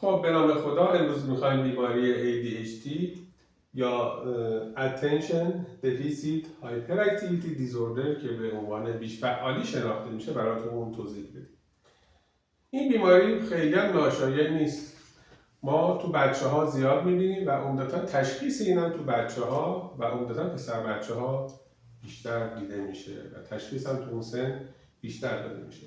خب به نام خدا امروز میخوایم بیماری ADHD یا Attention Deficit Hyperactivity Disorder که به عنوان بیش‌فعالی شناخته میشه براتون توضیح بدیم. این بیماری خیلی هم ناشایع نیست. ما تو بچه ها زیاد میبینیم و عمدتا تشخیص این هم تو بچه ها و عمدتا پسر بچه ها بیشتر دیده میشه و تشخیص هم تو اون سن بیشتر داده میشه.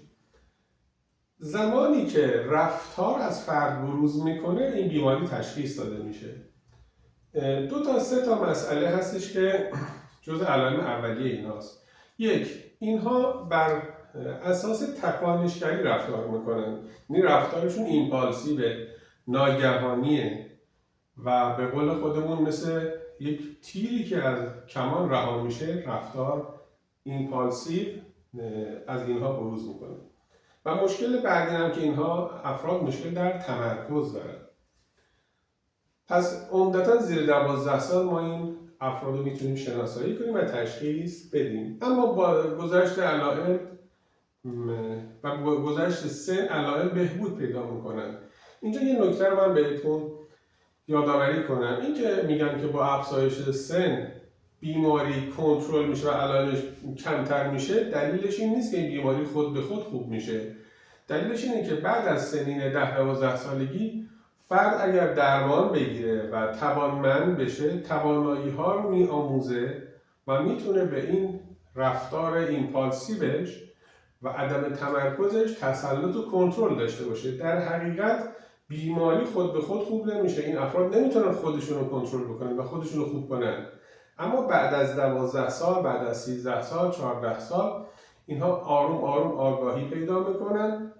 زمانی که رفتار از فرد بروز میکنه این بیماری تشخیص داده میشه. 2 تا 3 تا مسئله هستش که جزء علائم اولیه ایناست. 1. اینها بر اساس تکانشگری رفتار میکنن. یعنی رفتارشون ایمپالسیوه، ناگهانیه و به قول خودمون مثل یک تیری که از کمان رها میشه، رفتار ایمپالسیو از اینها بروز میکنه. و مشکل بعدی هم که اینها افراد مشکل در تمرکز دارن. پس عمدتا زیر 12 سال ما این افراد رو میتونیم شناسایی کنیم و تشخیص بدیم. اما با گذشت علائم و گذشت سن علائم بهبود پیدا میکنن. اینجا یه نکته رو من بهتون یادآوری کنم. این که میگن که با افزایش سن بیماری کنترل میشه و علائمش کمتر میشه، دلیلش این نیست که این بیماری خود به خود خوب میشه. دلیلش اینه که بعد از سنین 10-12 سالگی فرد اگر درمان بگیره و توانمند بشه، توانایی ها رو میآموزه و میتونه به این رفتار ایمپالسیوش و عدم تمرکزش تسلط و کنترل داشته باشه. در حقیقت بیماری خود به خود خوب نمیشه. این افراد نمیتونن خودشون رو کنترل بکنن و خودشون رو خوب کنن. اما بعد از 12 سال، بعد از 13 سال، 14 سال اینها آروم آروم آگاهی پیدا میکنن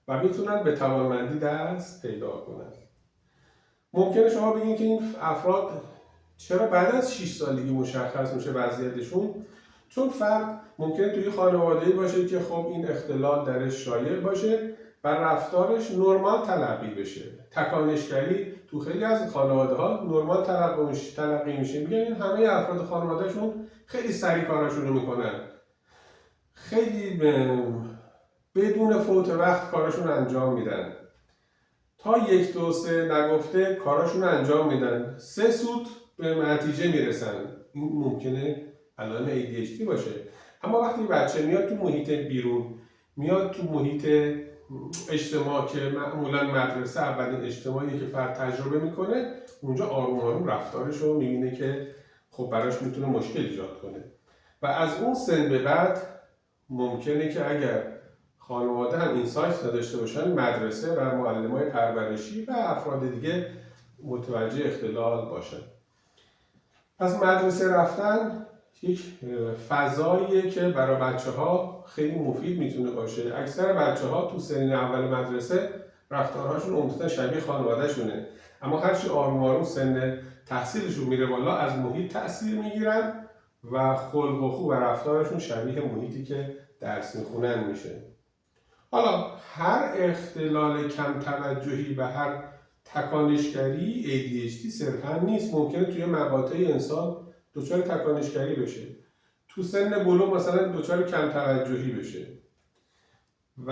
و میتونن به توانمندی دست پیدا کنن. ممکنه شما بگین که این افراد چرا بعد از 6 سالگی مشخص میشه وضعیتشون؟ چون فرد ممکنه توی خانواده‌ای باشه که خب این اختلال درش شایع باشه و رفتارش نرمال تلقی بشه. تکانشگری تو خیلی از خانواده‌ها نرمال تلقی میشه. میگن این همه افراد خانوادهشون خیلی سریع کاراشون رو میکنن. خیلی بدون فوت وقت کاراشون انجام میدن. تا 1 2 3 نگفته کاراشون انجام میدن. 3 سوت به نتیجه میرسن. این ممکنه علائم ADHD باشه. اما وقتی بچه میاد تو محیط بیرون، میاد تو محیط اجتماع که معمولا مدرسه اولین اجتماعی که فرد تجربه میکنه، اونجا آروم آروم رفتارش رو میبینه که خب براش میتونه مشکل ایجاد کنه و از اون سن به بعد ممکنه که اگر خانواده هم اینسایت نداشته باشن، مدرسه و معلمای پرورشی و افراد دیگه متوجه اختلال باشن. پس مدرسه رفتن یک فضاییه که برای بچه ها خیلی مفید میتونه باشه. اکثر بچه ها تو سنین اول مدرسه رفتارهاشون عمدتاً شبیه خانواده شونه، اما هرچی آروم آروم سن تحصیلشون میره بالا از محیط تأثیر میگیرن و خلق و خو و رفتارشون شبیه محیطی که درس میخونن میشه. حالا هر اختلال کم توجهی و هر تکانشگری ADHD صرفا نیست. ممکنه توی مقاطع انسان دچار تکانشگری بشه، تو سن بلوغ مثلا دچار کم توجهی بشه و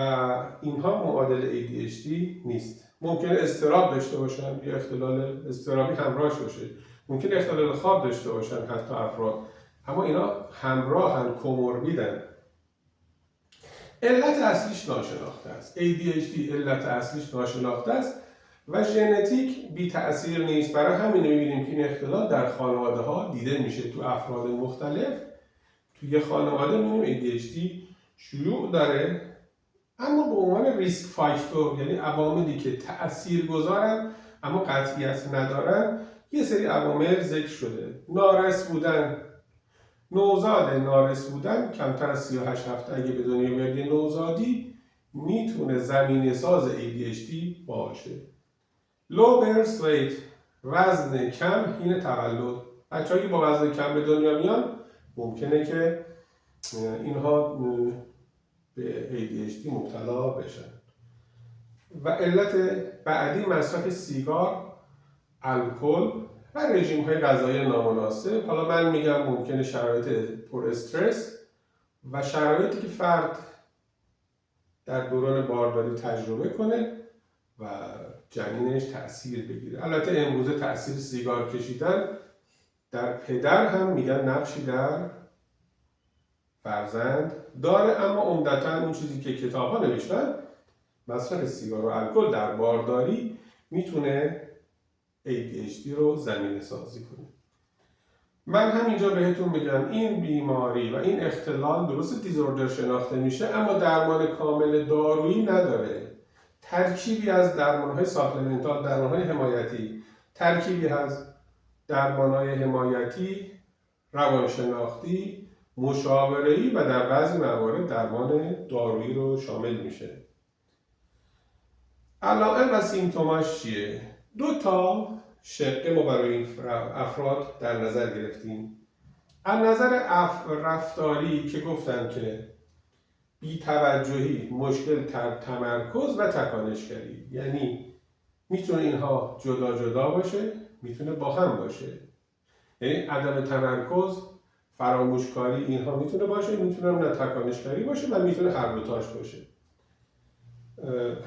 اینها معادل ADHD نیست. ممکنه اضطراب داشته باشن یا اختلال اضطرابی همراهش باشه. ممکنه اختلال خواب داشته باشن حتی افراد، اما اینا همراهن، کوموربیدن. علت اصلیش ناشناخته است. ADHD علت اصلیش ناشناخته است و ژنتیک بی تأثیر نیست. برای همین می‌بینیم که این اختلال در خانواده ها دیده میشه. تو افراد مختلف توی خانواده می‌بینیم ADHD شیوع داره، اما به عنوان ریسک فاکتور، یعنی عواملی که تأثیر گذارن اما قطعیت ندارن، یه سری عوامل ذکر شده. نارس بودن، نوزاد نارس بودن کمتر از 38 هفته اگه به دنیا بیاد یه نوزادی میتونه زمینه ساز ADHD باشه. لو برث ویت، وزن کم حین تولد. بچه‌هایی که با وزن کم به دنیا میان ممکنه که اینها به ADHD مبتلا بشن. و علت بعدی مصرف سیگار، الکل و رژیم‌های غذایی نامناسب. حالا من میگم ممکنه شرایط پر استرس و شرایطی که فرد در دوران بارداری تجربه کنه و جنینش تأثیر بگیره. البته امروزه تأثیر سیگار کشیدن در پدر هم میگن نقشی در فرزند داره، اما عمدتاً اون چیزی که کتاب ها نوشتن، مصرف سیگار و الکل در بارداری میتونه ADHD رو زمینه سازی کنه. من همینجا بهتون بگم این بیماری و این اختلال درست دیزوردر شناخته میشه، اما درمان کامل دارویی نداره. ترکیبی از درمانهای ساپلمنتال، درمانهای حمایتی، ترکیبی از درمانهای حمایتی، روانشناختی، مشاوره‌ای و در بعضی موارد درمان دارویی رو شامل میشه. علائم و سیمتوماش چیه؟ 2 تا شقه ما برای این افراد در نظر گرفتیم. از نظر رفتاری که گفتن که بی‌توجهی، مشکل تمرکز و تکانشگری، یعنی میتونه اینها جدا جدا باشه، میتونه با هم باشه. یعنی عدم تمرکز، فراموشکاری اینها میتونه باشه، میتونه نه تکانشگری باشه و میتونه هر دوتاش باشه.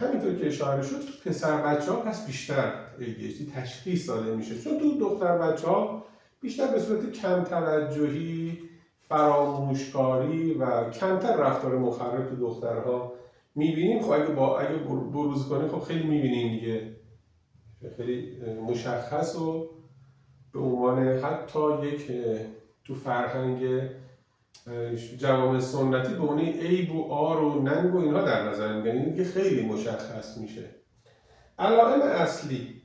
همینطور که اشاره شد تو پسر بچه ها پس بیشتر ADHD تشخیص داده میشه، چون تو دختر بچه ها بیشتر به صورت کم توجهی، فراموشکاری و کمتر رفتار مخرب تو دخترها میبینیم. خب اگه بروز کنه خب خیلی میبینیم دیگه، خیلی مشخص و به عنوان حتی یک تو فرهنگ جوامع سنتی به عنوان عیب و عار و ننگ و اینها در نظر میگیرن، این که خیلی مشخص میشه. علائم اصلی،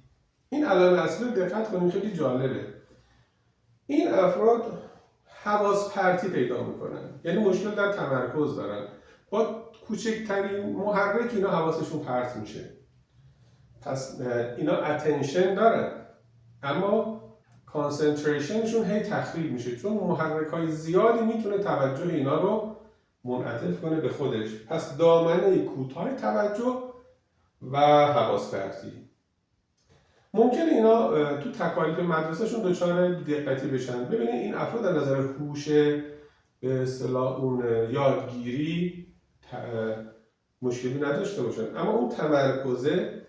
این علائم اصلی رو دقت کنیم، خیلی جالبه. این افراد حواس پرتی پیدا میکنن، یعنی مشکل در تمرکز دارن، با کوچکترین محرک اینا حواسشون پرت میشه. پس اینا اتنشن دارن اما کانسنتریشنشون هی تخریب میشه، چون محرک‌های زیادی میتونه توجه اینا رو منعطف کنه به خودش. پس دامنه کوتاه توجه و حواس پرتی. ممکنه اینا تو تکالیف مدرسهشون دچار دقتی بشن. ببینید این افراد از نظر هوش به اصطلاح اون یادگیری مشکلی نداشته باشن، اما اون تمرکزه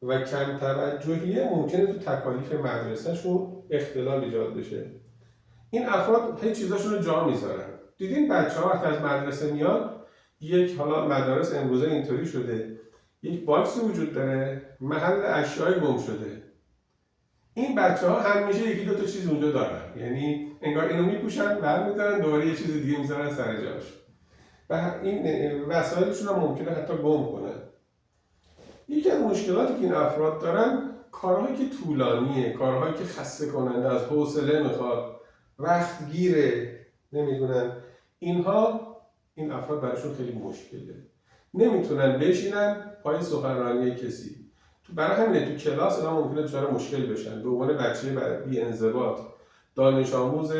و کم توجهیه ممکنه تو تکالیف مدرسهشون اختلال ایجاد بشه. این افراد هیچ چیزاشون رو جا میذارن. دیدین بچه‌ها وقتی از مدرسه میاد، یک حالا مدارس امروزه اینطوری شده، یک باکسی وجود داره، محل اشیای گم شده. این بچه‌ها همیشه یکی دو تا چیز اونجا دارن، یعنی انگار اینو میپوشن برمی‌دارن دوباره یه چیز دیگه میذارن سر جاش و این وسایلشون رو ممکنه حتی گم کنن. یکی از مشکلاتی که این افراد دارن کارهایی که طولانیه، کارهایی که خسته کننده، از حوصله میخواد، وقت گیره، نمیدونن اینها، این افراد براشون خیلی مشکله، نمیتونن بشینن پای سخنرانی کسی. برای همینه تو کلاس اینا ممکنه دچار مشکل بشن، به عنوان بچه بی انضباط، دانش آموز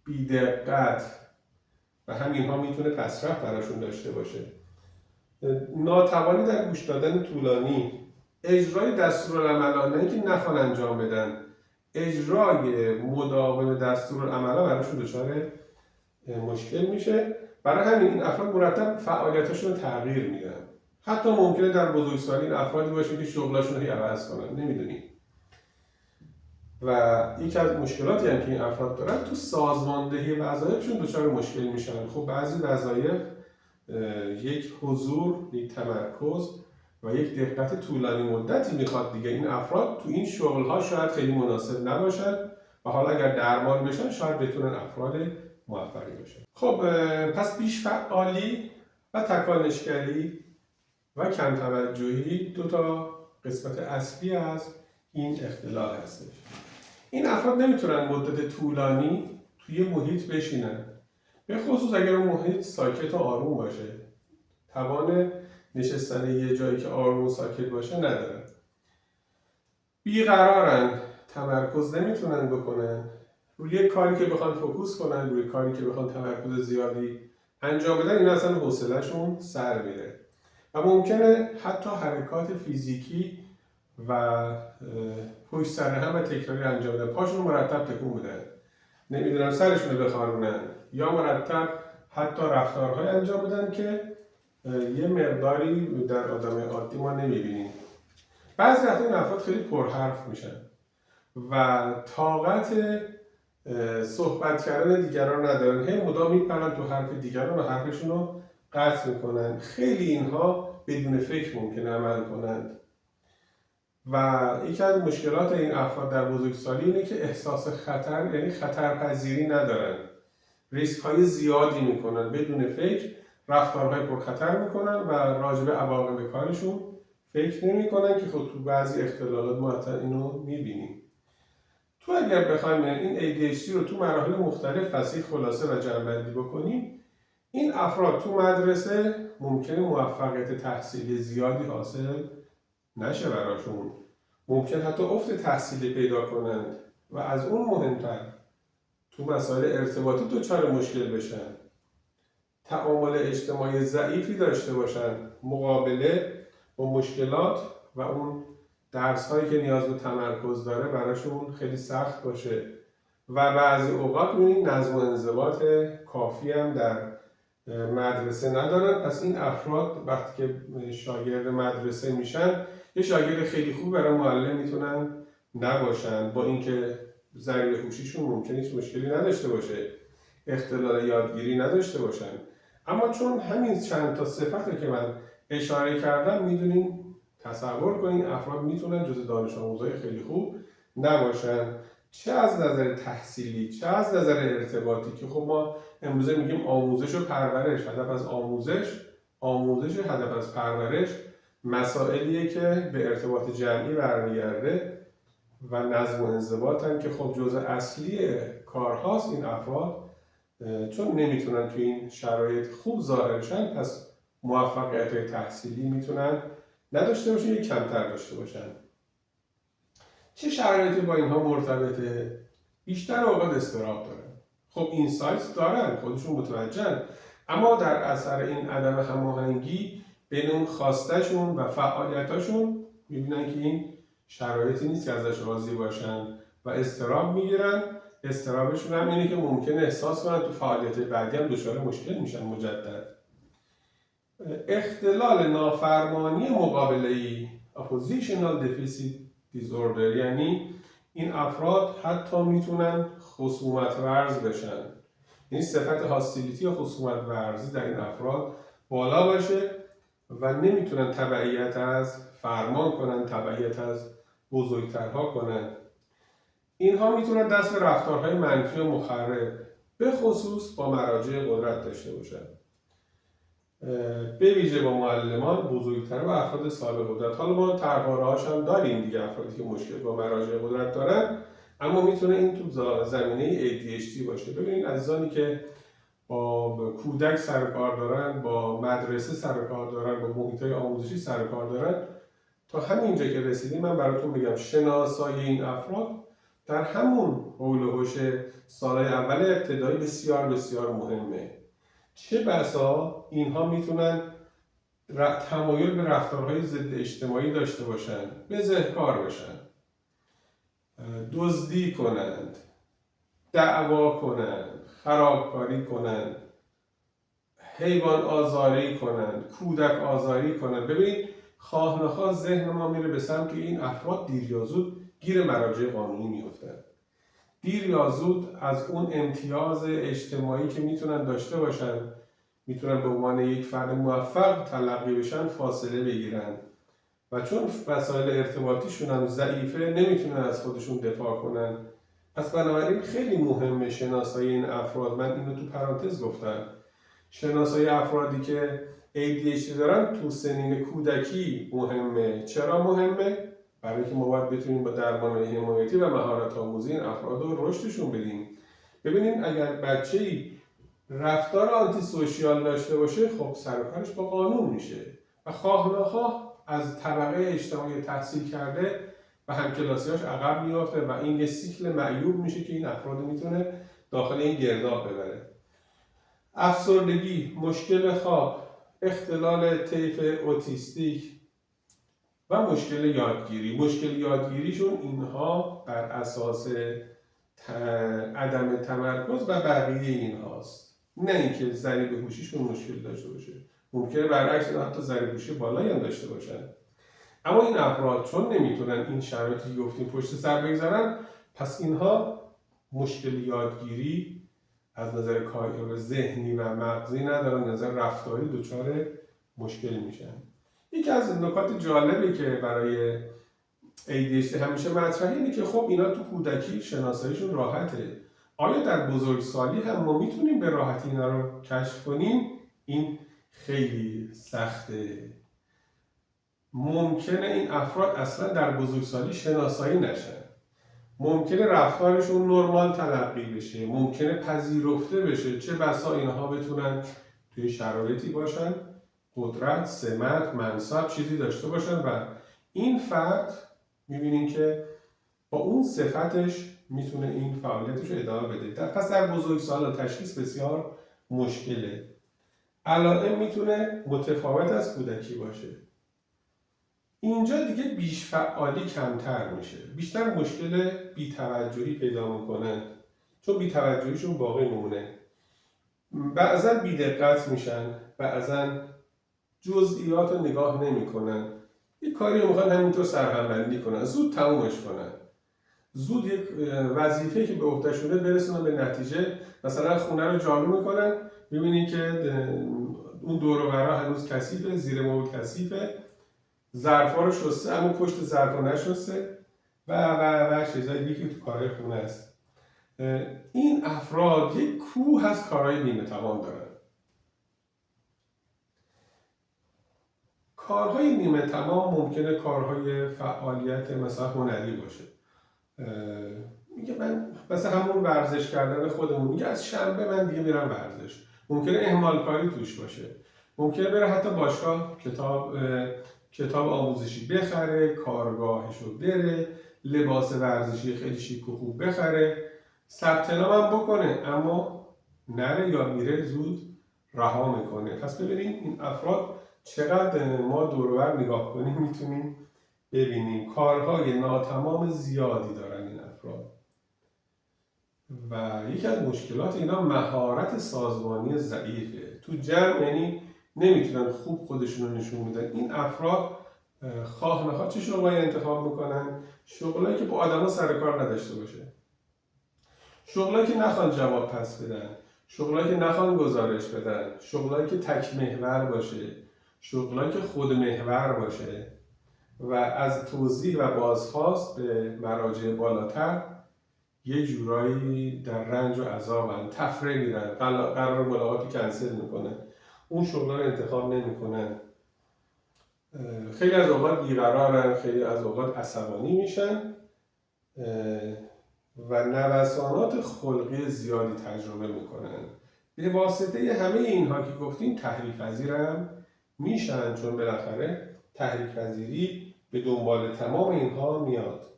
بی دقت و همینها میتونه پسرفت براشون داشته باشه. ناتوانی در گوش دادن طولانی، اجرای دستورالعمل‌ها، نه اینکه نخوان انجام بدن، اجرای مداوم دستورالعمل‌ها براشون دچار مشکل میشه. برای همین این افراد مرتب فعالیتاشون رو تغییر میدن. حتی ممکنه در بزرگسالی این افرادی باشه که شغلاشون رو عوض کنن، نمیدونیم. و یکی از مشکلاتی هم که این افراد دارن تو سازماندهی وظایفشون دچار مشکل میشن. خب بعضی وظایف یک حضور، یک تمرکز و یک دقت طولانی مدتی میخواد دیگه. این افراد تو این شغل‌ها شاید خیلی مناسب نباشن و حالا اگر درمان بشن شاید بتونن افراد موفقی بشن. خب پس بیش فعالی و تکانشگری و کم توجهی 2 تا قسمت اصلی از این اختلال هستش. این افراد نمیتونن مدت طولانی توی محیط بشینن، به خصوص اگر اون محیط ساکت و آروم باشه. توان نشستن یه جایی که آروم و ساکت باشه ندارن. بیقرارن، تمرکز نمیتونن بکنن روی کاری که بخوان فوکوس کنن، روی کاری که بخوان تمرکز زیادی انجام بدن، این اصلا حوصله‌شون سر میره و ممکنه حتی حرکات فیزیکی و پشت سر هم و تکراری انجام بدن، پاشون رو مرتب تکون بدن، نمیدونم سرشون رو بخارونن، یا مرتب حتی رفتارهای انجام بدن که یه مقداری در آدم عادی ما نمیبینیم. بعضی وقتا این افراد خیلی پرحرف میشن و طاقت صحبت کردن دیگران ندارن، هی مدام میپرن تو حرف دیگران و حرفشون رو قطع میکنن. خیلی اینها بدون فکر ممکنه عمل کنند و یکی از مشکلات این افراد در بزرگسالی اینه که احساس خطر، یعنی خطرپذیری ندارن، ریسک های زیادی میکنن، بدون فکر رفتارهای پرخطر میکنن و راجع به عواقب کارشون فکر نمیکنن که خب تو بعضی اختلالات ما حتی اینو میبینیم. تو اگر بخوایم این ADHD رو تو مراحل مختلف فصیح خلاصه و جمع‌بندی بکنیم، این افراد تو مدرسه ممکنه موفقیت تحصیلی زیادی حاصل نشه براشون، ممکن حتی افت تحصیلی پیدا کنند و از اون مهمتر تو مسائل ارتباطی دچار مشکل بشن، تعامل اجتماعی ضعیفی داشته باشن، مقابله با مشکلات و اون درس هایی که نیاز به تمرکز داره براشون خیلی سخت باشه و بعضی اوقات می‌بینید نظم و انضباط کافی هم در مدرسه ندارن. پس این افراد وقتی که شاگرد مدرسه میشن، یه شاگرد خیلی خوب برای معلم میتونن نباشن، با اینکه ضریب هوشیشون ممکنه هیچ مشکلی نداشته باشه، اختلال یادگیری نداشته باشن، اما چون همین چند تا صفت که من اشاره کردم میدونیم تصور کنین افراد میتونن جز دانش آموزای خیلی خوب نباشن، چه از نظر تحصیلی چه از نظر ارتباطی، که خب ما امروزه میگیم آموزش و پرورش، هدف از آموزش هدف از پرورش مسائلیه که به ارتباط جمعی برمیگرده و نظم و انضباط هم که خب جزء اصلی کارهاست. این افراد چون نمیتونن توی این شرایط خوب ظاهر شن، پس موفقیت تحصیلی میتونن نداشته باشن یا کمتر داشته باشن. چه شرایطی با اینها مرتبطه؟ بیشتر اوقات اضطراب دارن. خب این سایت دارن، خودشون متوجهن، اما در اثر این عدم هماهنگی بین اون خواستشون و فعالیتاشون میبینن که این شرایطی نیست که ازش راضی باشن و اضطراب میگیرن. اضطرابشون هم اینه که ممکنه احساس کنن تو فعالیت بعدی هم دچار مشکل میشن مجدد. اختلال نافرمانی مقابله‌ای oppositional deficit disorder، یعنی این افراد حتی میتونن خصومت ورز بشن، یعنی صفت هاستیلیتی یا خصومت ورزی در این افراد بالا باشه و نمیتونن تبعیت از فرمان کنن، تبعیت از بزرگترها کنن. اینها میتونن دست به رفتارهای منفی و مخرب به خصوص با مراجع قدرت داشته باشن، به ویژه با معلمان، بزرگتر و افراد صاحب قدرت. حالا ما طرح‌هاش هم داریم دیگه، افرادی که مشکل با مراجع قدرت دارن، اما میتونه این تو زمینه ADHD باشه. ببینید عزیزانی که با کودک سر کار دارن، با مدرسه سر کار دارن، با محیط‌های آموزشی سر کار دارن، تا همینجا که رسیدیم من براتون بگم شناسایی این افراد در همون حول و حوش سالهای اول ابتدایی بسیار بسیار مهمه. چه بسا اینها میتونن تمایل به رفتارهای ضد اجتماعی داشته باشن، بزهکار بشن، دزدی کنند، دعوا کنند، خرابکاری کنند، حیوان آزاری کنند، کودک آزاری کنند. ببینید خواه نخواه ذهن ما میره به سمت این افراد دیر یا زود گیر مراجع قانونی میفتن، دیر یا زود از اون امتیاز اجتماعی که میتونن داشته باشن، میتونن به عنوان یک فرد موفق تلقی بشن، فاصله بگیرن و چون وسایل ارتباطیشون هم ضعیفه نمیتونن از خودشون دفاع کنن. پس بنابراین خیلی مهمه شناسایی این افراد. من اینو تو پرانتز گفتم، شناسایی افرادی که ADHD دارن تو سنین کودکی مهمه. چرا مهمه؟ برای اینکه ما باید بتونیم با درمان‌های حمایتی و مهارت آموزی این افراد رو رشدشون بدیم. ببینید اگر بچه‌ای رفتار آنتی سوشیال داشته باشه، خب سر و کارش با قانون میشه و خواه نخواه از طبقه اجتماعی تحصیل کرده و همکلاسی‌هاش عقب میافته و این یه سیکل معیوب میشه که این افراد میتونه داخل این گرداب ببره. افسردگی، مشکل خواب، اختلال طیف اوتیستیک و مشکل یادگیری. مشکل یادگیریشون اینها بر اساس عدم تمرکز و بقیه اینهاست، نه اینکه ضریب هوشیشون مشکل داشته باشه. ممکنه برعکس اینا حتی زره‌پوشی بالایی هم داشته باشن. اما این افراد چون نمیتونن این شرایطی که گفتیم پشت سر بگذارن، پس اینها مشکل یادگیری از نظر کار ذهنی و مغزی ندارن، نظر رفتاری دچار مشکل میشن. یکی از نکات جالبی که برای ADHD همیشه مطرحه اینه که خب اینا تو کودکی شناساییشون راحته. آیا در بزرگسالی هم ما میتونیم به راحتی اینا رو کشف کنیم؟ این خیلی سخته. ممکنه این افراد اصلا در بزرگسالی شناسایی نشن. ممکنه رفتارشون نرمال تلقی بشه، ممکنه پذیرفته بشه، چه بسا اینها بتونن توی شرایطی باشن قدرت، سمت، منصب چیزی داشته باشن و این فرد میبینین که با اون صفتش میتونه این فعالیتش رو ادامه بده. پس در بزرگسالان تشخیص بسیار مشکله. علائم میتونه متفاوت از کودکی باشه. اینجا دیگه بیش فعالی کمتر میشه، بیشتر مشکل بی‌توجهی پیدا میکنن، چون بی‌توجهیشون باقی میمونه. بعضا بی‌دقت میشن، بعضا جزئیات رو نگاه نمیکنن، یک کاری رو میخوان همینطور سرهمبندی کنن، زود تمومش کنن، زود یک وظیفه که به عهده‌شونه برسونن به نتیجه. مثلا خونه رو جارو میکنن، میبینین که اون دور و برا هنوز کثیفه، زیر مبل کثیفه، ظرفا رو شسته اما پشت ظرفا نشسته و چیزای دیگه که تو کارهای خونه است. این افراد یک کوه از کارهای نیمه تمام دارن. کارهای نیمه تمام ممکنه کارهای فعالیت مثلا هنری باشه. میگه من مثلا همون ورزش کردن خودمون، میگه از شنبه من دیگه میرم ورزش. ممکنه اهمال کاری توش باشه. ممکنه بره حتی باشگاه کتاب آموزشی بخره، کارگاهشو بره، لباس ورزشی خیلی شیک و خوب بخره، ثبت نام هم بکنه، اما نره یا میره زود رها میکنه. پس ببینیم این افراد چقدر ما دور و بر نگاه کنیم میتونیم ببینیم کارهای ناتمام زیادی دارن این افراد. و یکی از مشکلات اینا مهارت سازمانی ضعیفه. تو جمع یعنی نمیتونن خوب خودشون رو نشون بدن. این افراد خواه نخواه چه شغلایی انتخاب میکنن؟ شغلایی که با آدما سر کار نداشته باشه، شغلایی که نخوان جواب پس بدن، شغلایی که نخوان گزارش بدن، شغلایی که تک محور باشه، شغلایی که خود محور باشه و از توضیح و بازخواست به مراجع بالاتر یه جورایی در رنج و عذابن، تفره میرن، قرار ملاقاتی کنسل میکنن، اون شغلا رو انتخاب نمیکنن، خیلی از اوقات بیقرارن، خیلی از اوقات عصبانی میشن و نوسانات خلقی زیادی تجربه میکنن. به واسطه همه اینها که گفتیم تحریک پذیر هم میشن، چون بالاخره تحریک پذیری به دنبال تمام اینها میاد.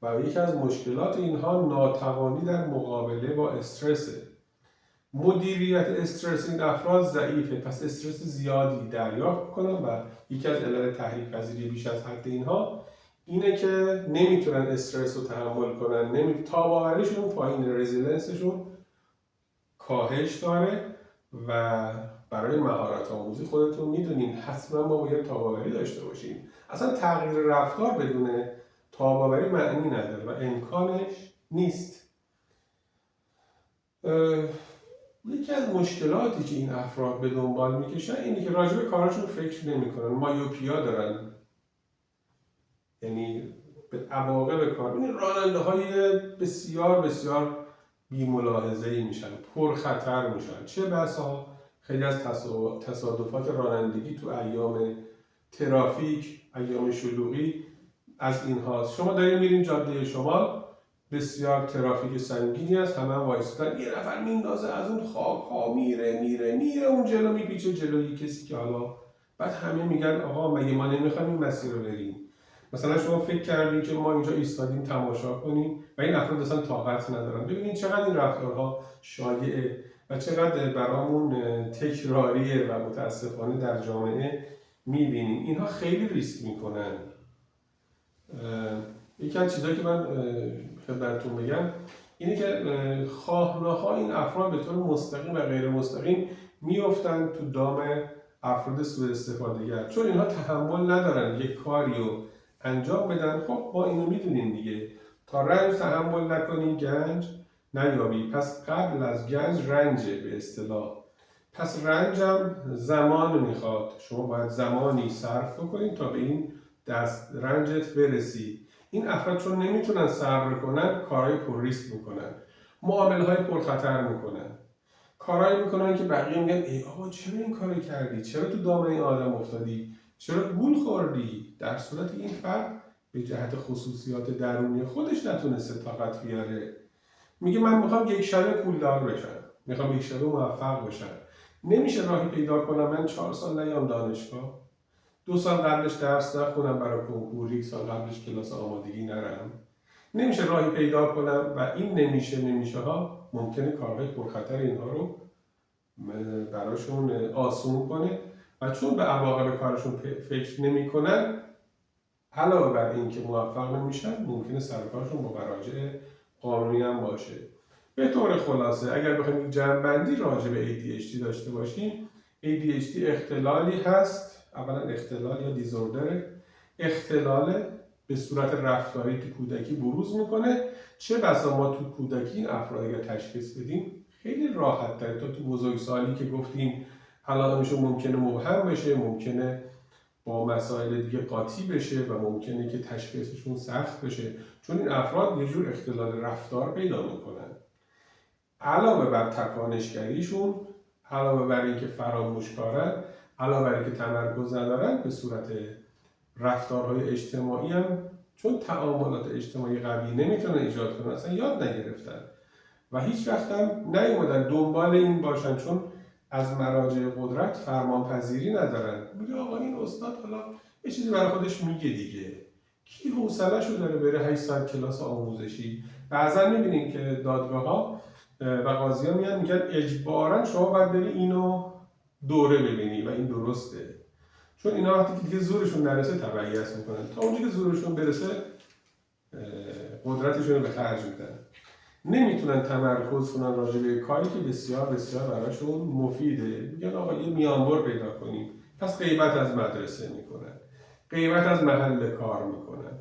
و یکی از مشکلات اینها ناتوانی در مقابله با استرسه. مدیریت استرس این افراد ضعیفه، پس استرس زیادی دریافت کنن و یکی از علل تحریک پذیری بیش از حد اینها اینه که نمیتونن استرس رو تحمل کنن، تاب‌آوریشون پایین، رزیلنسشون کاهش داره و برای مهارت آموزی خودتون میدونین حتما ما باید تاب‌آوری داشته باشیم. اصلا تغییر رفتار بدون تاب‌آوری معنی نداره و امکانش نیست. یکی از مشکلاتی که این افراد به دنبال میکشن اینه که راجع به کارشون فکر نمیکنن، مایوپیا دارن، یعنی به عواقب کار. این راننده های بسیار بسیار بی‌ملاحظه‌ای میشن، پرخطر میشن، چه بسا خیلی از تصادفات رانندگی تو ایام ترافیک، ایام شلوغی از این هاست. شما دارین میرین جاده شمال، بسیار ترافیک سنگینی است، همه وایستادن، یه نفر میندازه از اون خاک ها، میره اون جلو، میپیچه جلوی کسی که حالا بعد همه میگن آقا مگه ما نمیخوایم این مسیر رو بریم؟ مثلا شما فکر کردین که ما اینجا ایستادیم تماشا کنیم و این افراد اصلا طاقت ندارن. ببینید چقدر این رفتارها شایعه و چقدر برامون تکراریه و متاسفانه در جامعه میبینیم. اینها خیلی ریسک میکنن. یکی از چیزایی که من خدمتتون بگم اینه که خواه نخواه این افراد به طور مستقیم و غیر مستقیم میافتن تو دام افراد سوء استفادهگر، چون اینها تحمل ندارن یک کاری رو انجام بدن. خب ما اینو میدونیم دیگه، تا رنج تحمل نکنی گنج نیابی. پس قبل از گنج رنجه به اصطلاح. پس رنجم زمان میخواد، شما باید زمانی صرف بکنید تا به این دست رنجت برسی. این افراد چون نمیتونن صبر کنن، کارهای پر ریسک میکنن، معاملهای پرخطر میکنن، کارهایی میکنن که بقیه میگن ای آقا چرا این کارو کردی؟ چرا تو دام این آدم افتادی؟ چرا گول خوردی؟ در صورت این فرد به جهت خصوصیات درونی خودش نتونسته طاقت بیاره. میگه من میخوام یک شبه پولدار بشم، میخوام یک شبه موفق بشم. نمیشه راهی پیدا کنم من 4 سال نیام دانشگاه، 2 سال قبلش درس نخونم برای کنکور، 1 سال قبلش کلاس آمادگی نرم. نمیشه راهی پیدا کنم و این نمیشه ها ممکنه کارهای پرخطر اینها رو براشون آسون کنه و چون به عواقب کارشون فکر نمیکنن، علاوه بر این که موفق نمیشن، ممکنه سر کارشون با مراجع قانونی هم باشه. به طور خلاصه اگر بخوایم یک جمع‌بندی راجع به ADHD داشته باشیم، ADHD اختلالی هست، اولا اختلال یا دیزوردر، اختلال به صورت رفتاری تو کودکی بروز میکنه. چه بسا ما تو کودکی این افراد اگر تشخیص بدیم خیلی راحت تر تا تو بزرگسالی که گفتیم علائمشون ممکنه مبهم بشه، ممکنه با مسائل دیگه قاطی بشه و ممکنه که تشخیصشون سخت بشه، چون این افراد یه جور اختلال رفتار پیدا میکنن. علاوه بر تکانشگریشون، علاوه بر اینکه فراموشکارن، علاوه بر اینکه تمرکز ندارن، به صورت رفتارهای اجتماعی هم چون تعاملات اجتماعی قوی نمیتونن ایجاد کنن، اصلا یاد نگرفتن و هیچ وقت هم نیومدن دنبال این باشن، چون از مراجع قدرت فرمانپذیری ندارن. میگه آقا این استاد حالا یه چیزی برای خودش میگه دیگه، کی حوصله‌شو داره بره 8 ساعت کلاس آموزشی؟ بعضا میبینیم که دادگاه‌ها و قاضی‌ها میگن اجباراً شما باید بری اینو دوره ببینی و این درسته، چون اینا وقتی که زورشون نرسه تبعیض میکنن، تا اونجا که زورشون برسه قدرتشون رو به خرج میدن، نمیتونن تمرکز کنن راجع به کاری که بسیار بسیار براشون مفیده. میگن آقا یه میانبر پیدا کنیم، پس غیبت از مدرسه میکنن، غیبت از محل کار میکنن،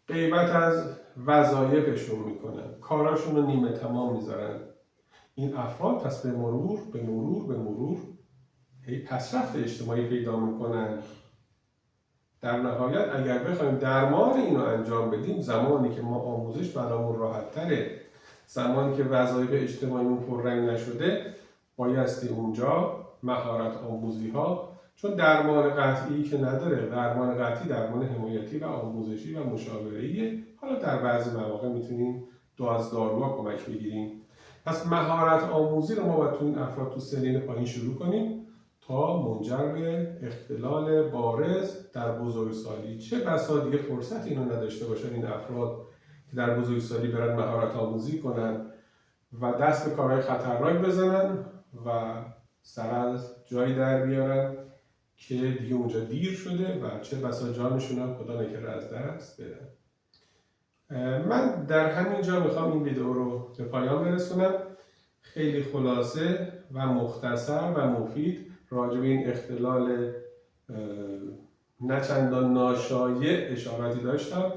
غیبت از وظایفشون میکنن، کاراشون رو نیمه تمام میذارن. این افراد پس به مرور هی پسرفت اجتماعی پیدا میکنن. در نهایت اگر بخوایم درمان اینو انجام بدیم، زمانی که ما آموزش برامون راحت تره، زمانی که وظایف اجتماعیمون پررنگ نشده، بایستی اونجا مهارت آموزی ها، چون درمان قطعی که نداره، درمان قطعی درمان حمایتی و آموزشی و مشاوره‌ایه. حالا در بعضی مواقع میتونیم از داروها کمک بگیریم. پس مهارت آموزی رو ما باید تو این افراد تو سنین پایین شروع کنیم تا منجر به اختلال بارز در بزرگسالی. چه بسا دیگه فرصت اینو نداشته باشن این افراد که در بزرگسالی برن مهارت آموزی کنن و دست به کارهای خطرناک بزنن و سر از جایی در بیارن که دیگه اونجا دیر شده و چه بسا جانشون هم خدا نکرده از دست بدن. من در همین جا میخوام این ویدیو رو به پایان برسونم. خیلی خلاصه و مختصر و مفید راجع به این اختلال نچندان ناشایع اشاراتی داشتم.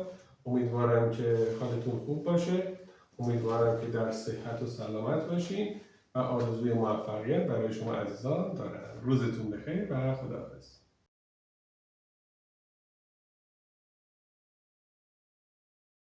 امیدوارم که حالتون خوب باشه، امیدوارم که در صحت و سلامت باشین و آرزوی موفقیت برای شما عزیزان دارم. روزتون بخیر و خداحافظ.